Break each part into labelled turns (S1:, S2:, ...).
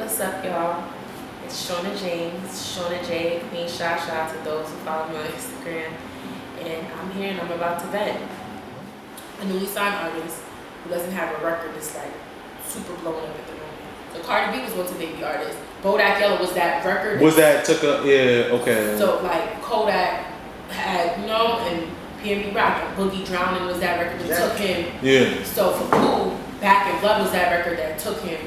S1: What's up, y'all? It's Shauna James, Shauna J, Queen Sha Sha to those who follow me on Instagram. And I'm here and I'm about to vent. A newly signed artist who doesn't have a record that's like super blowing up at the moment. So Cardi B was once a baby artist. Bodak Yellow was that record.
S2: Okay.
S1: So like Kodak had, and PNB Rock and Boogie Drowning was that record that took him.
S2: Yeah.
S1: So for Pooh, Back in Blood was that record that took him.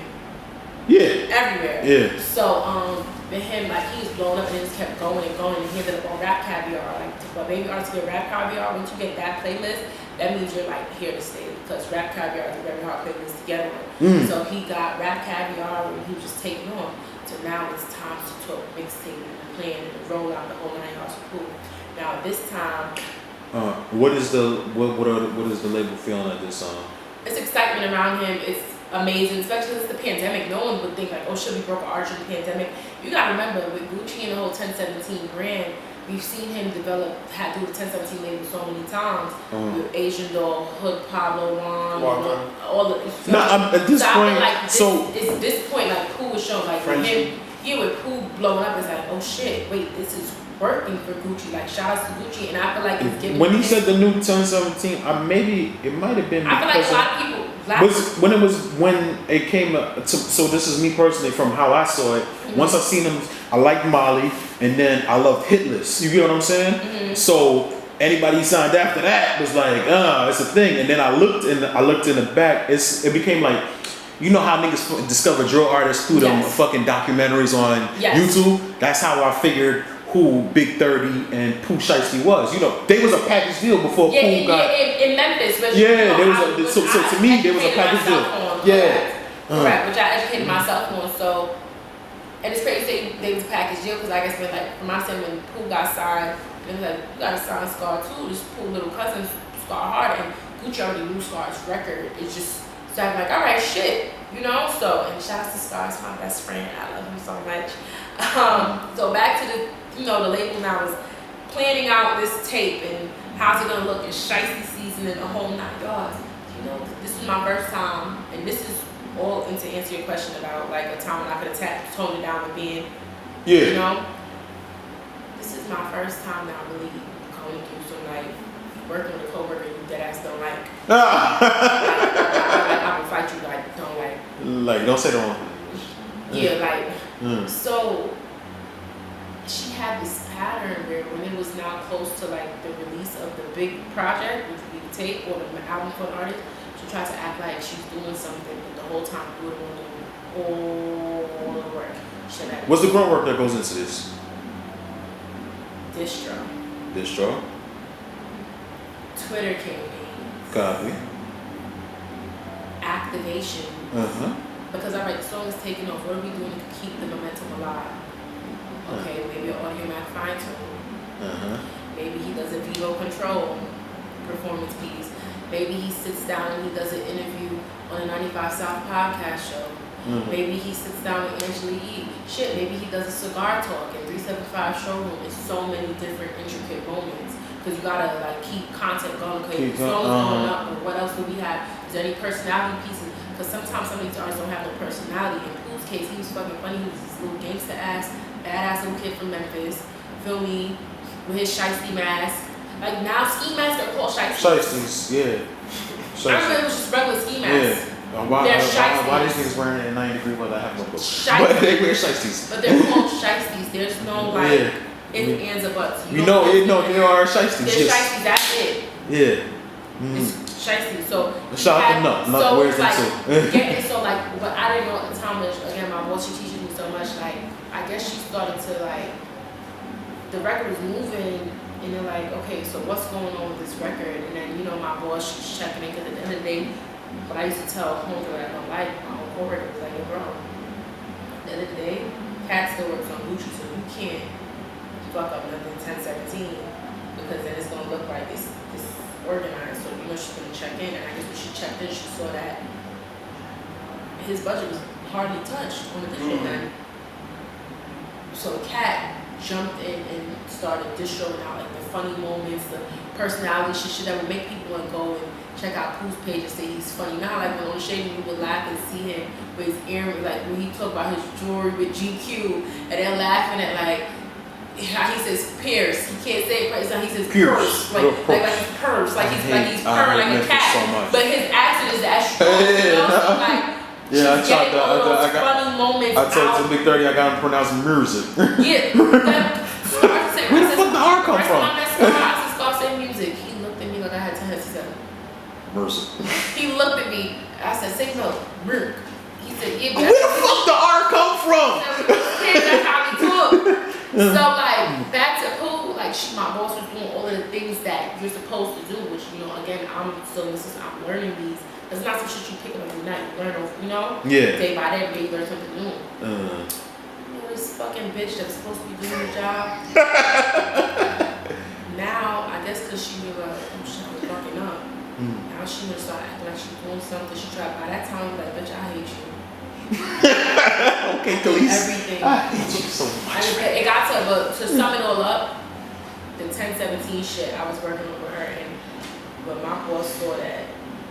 S2: Yeah.
S1: Everywhere.
S2: Yeah.
S1: So for him, like he was blown up and it just kept going and going, and he ended up on Rap Caviar. Like for baby artists get Rap Caviar, once you get that playlist, that means you're like here to stay, because Rap Caviar is a very hard playlist to get on. So he got Rap Caviar and he was just taking on. So now it's time to talk mixtape and plan and roll out the whole 9 yards of Pooh. Now this time,
S2: what is the label feeling at this song?
S1: It's excitement around him. It's amazing, especially since the pandemic. No one would think like, oh, should we broke an arch in the pandemic? You gotta remember, with Gucci and the whole 1017 brand, we've seen him do the 1017 label so many times. With Asian Doll, Hood, Pablo Juan, all the.
S2: At this point,
S1: it's this point like Pooh was showing like for him. With Pooh blowing up, it's like, oh shit, wait, this is working for Gucci. Like shout out to Gucci, and I feel like it's giving.
S2: When he said the new 1017, maybe it might have been.
S1: I feel like a lot of people.
S2: When it came so this is me personally from how I saw it. Once I seen him, I liked Molly, and then I loved Hitless. You get what I'm saying? So anybody he signed after that was like, it's a thing. And then I looked in the back. It became like, you know how niggas discover drill artists through them fucking documentaries on YouTube. That's how I figured who Big 30 and Pooh Sheisty was. They was a package deal before Pooh got.
S1: In Memphis.
S2: So to me, there was a package deal.
S1: Correct, which I educated myself on. So, and it's crazy to say they was a package deal, because I guess from my time when Pooh got signed, it was like, you got to sign Scar too. This Pooh little cousin, Scar Hard, and Gucci already knew Scar's record. It's just, so I'm like, all right, shit, So, and shout out to Scar, it's my best friend. I love him so much. So back to the label now is planning out this tape and how's it gonna look in Sheisty season and the whole 9 yards. This is my first time, and this is all to answer your question about like a time when I could have toned it down with being, this is my first time now really going through some like working with a coworker you deadass don't like. I will fight you like don't like.
S2: Like don't say the wrong thing.
S1: So she had this pattern where when it was now close to like the release of the big project, which we tape or the album for an artist, she tries to act like she's doing something, but the whole time doing all the work.
S2: What's the grunt work that goes into this? Distro.
S1: Twitter campaigns.
S2: Copy.
S1: Activation. Because the song is taking off. What are we doing to keep the momentum alive? Okay, maybe an audio Mac fine tune. Maybe he does a Vivo Control performance piece. Maybe he sits down and he does an interview on a 95 South podcast show. Maybe he sits down with Angela Yee. Shit, maybe he does a cigar talk in 375 showroom. It's so many different intricate moments. Because you gotta like keep content going. Okay, the song's going up, but what else do we have? Is there any personality pieces? Because sometimes some of these artists don't have no personality. In Pooh's case, he was fucking funny. He was this little gangster ass, badass little kid from Memphis. Feel me? With his Sheisty mask. Like now ski masks are called Sheisty.
S2: Sheisties, yeah.
S1: I remember it was just regular ski masks.
S2: Why these niggas wearing it in 90 degree weather? I have no clue.
S1: But
S2: they wear Sheisties.
S1: But they're called Sheisties. There's no like ifs, ands, or buts.
S2: There are Sheisties.
S1: There's Sheisties, that's it.
S2: Yeah.
S1: It's Sheisty. So
S2: shout out to Nut. Where's it too?
S1: So like, but I didn't know at the time, which again, my boss, she teaches me so much. Like, I guess she started to like, the record was moving, and they're like, okay, so what's going on with this record? And then my boss, she's checking in, because at the end of the day, what I used to tell homegirl that I don't like, my own coworker was like, yo, bro, at the end of the day, Cat still works on Gucci, so you can't fuck up nothing 1017, because then it's gonna look like it's organized. So she's gonna check in, and I guess when she checked in, she saw that his budget was hardly touched on the digital end. So Cat jumped in and started distroing out like the funny moments, the personality shit that would make people want to go and check out Pooh's page and say he's funny. Now, like when on Shady, you would laugh and see him with his earrings, like when he talk about his jewelry with GQ, and they're laughing at like how he says Pierce. He can't say it right. So he says Pierce, like he's purse, like he's purring like a cat.
S2: So
S1: but his accent is that strong. You know? So like,
S2: yeah, I tried
S1: that. Funny moments.
S2: I told to Big 30 I got him pronounce music.
S1: Yeah. Where
S2: the fuck the R come from?
S1: I said Scar say music. He looked at me like I had 10 heads. He said,
S2: Mercy.
S1: He looked at me. I said, say no. Merc. He said, yeah.
S2: Where the fuck the R come from?
S1: That's how we talk. So like back to Pooh, like my boss was doing all of the things that you're supposed to do, which again I'm learning these. It's not some shit you pick up every night. You learn day by day, you learn something new. This fucking bitch that's supposed to be doing the job. Now, I guess because she knew I was fucking up. Now she would start acting like she's doing something. She tried by that time, like, bitch, I hate you.
S2: Okay, Khalees.
S1: Everything.
S2: I hate you so much.
S1: It got to sum it all up, the 10-17 shit, I was working with her, but my boss saw that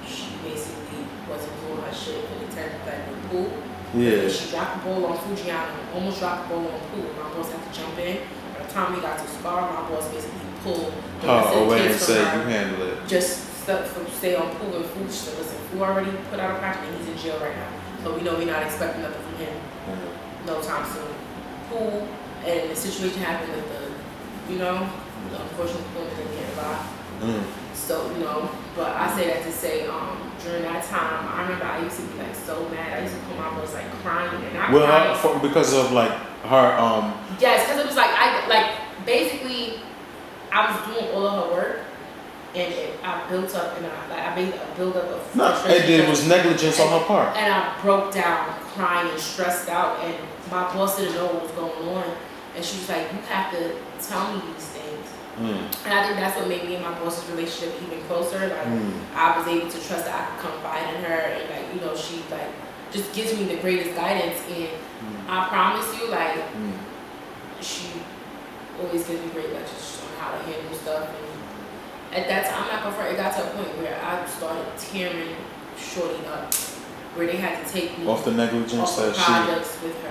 S1: she basically wasn't doing her shit for the 10, like with Pooh.
S2: Yeah.
S1: She dropped the ball on Fujiano, almost dropped the ball on Pooh. My boss had to jump in. By the time we got to Scar, my boss basically pulled the rest of the
S2: away and
S1: kids
S2: said,
S1: from
S2: you
S1: her.
S2: handle it.
S1: Just stuck from stay on Pooh and Pooh. She said, listen, Pooh already put out a project and he's in jail right now. So we know we're not expecting nothing from him no time soon. Pooh and the situation happened with the unfortunately Pooh didn't get by. So, but I say that to say, during that time, I remember I used to be like so mad. I used to call my boss like crying and I cried.
S2: Because of like her
S1: Yes, because it was like basically I was doing all of her work and I built up and I made a build up of frustration.
S2: It was negligence on her part.
S1: And I broke down crying and stressed out and my boss didn't know what was going on. And she was like, you have to tell me these things. And I think that's what made me and my boss's relationship even closer. Like I was able to trust that I could confide in her, and she just gives me the greatest guidance. And I promise you, she always gives me great lectures on how to handle stuff. And at that time, I'm not gonna front, it got to a point where I started tearing Shorty up, where they had to take me
S2: off the negligence
S1: off the projects with her.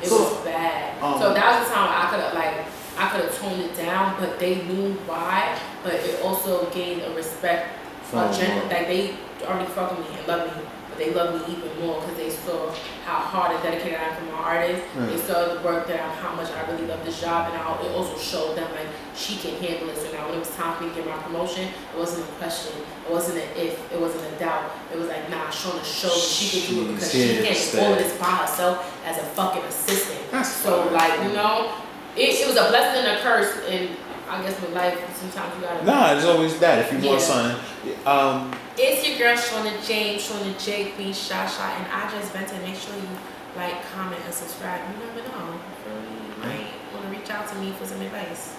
S1: It was bad. So that was the time I could have toned it down, but they knew why. But it also gained a respect for gender. Like they already fucking me and love me, but they love me even more because they saw how hard and dedicated I am from an artist. They saw the work that how much I really love this job, and it also showed them like she can handle it. So now when it was time for me to get my promotion, it wasn't a question, it wasn't an if, it wasn't a doubt. It was like, nah, Shona showed that she could do it because she can't do all of this by herself as a fucking assistant. So it was a blessing and a curse, and I guess with life, sometimes you gotta.
S2: Nah, it's always that. If you want something.
S1: It's your girl Shona J, Queen Sha Sha, and I just vented. Make sure you like, comment, and subscribe. You never know. You might want to reach out to me for some advice.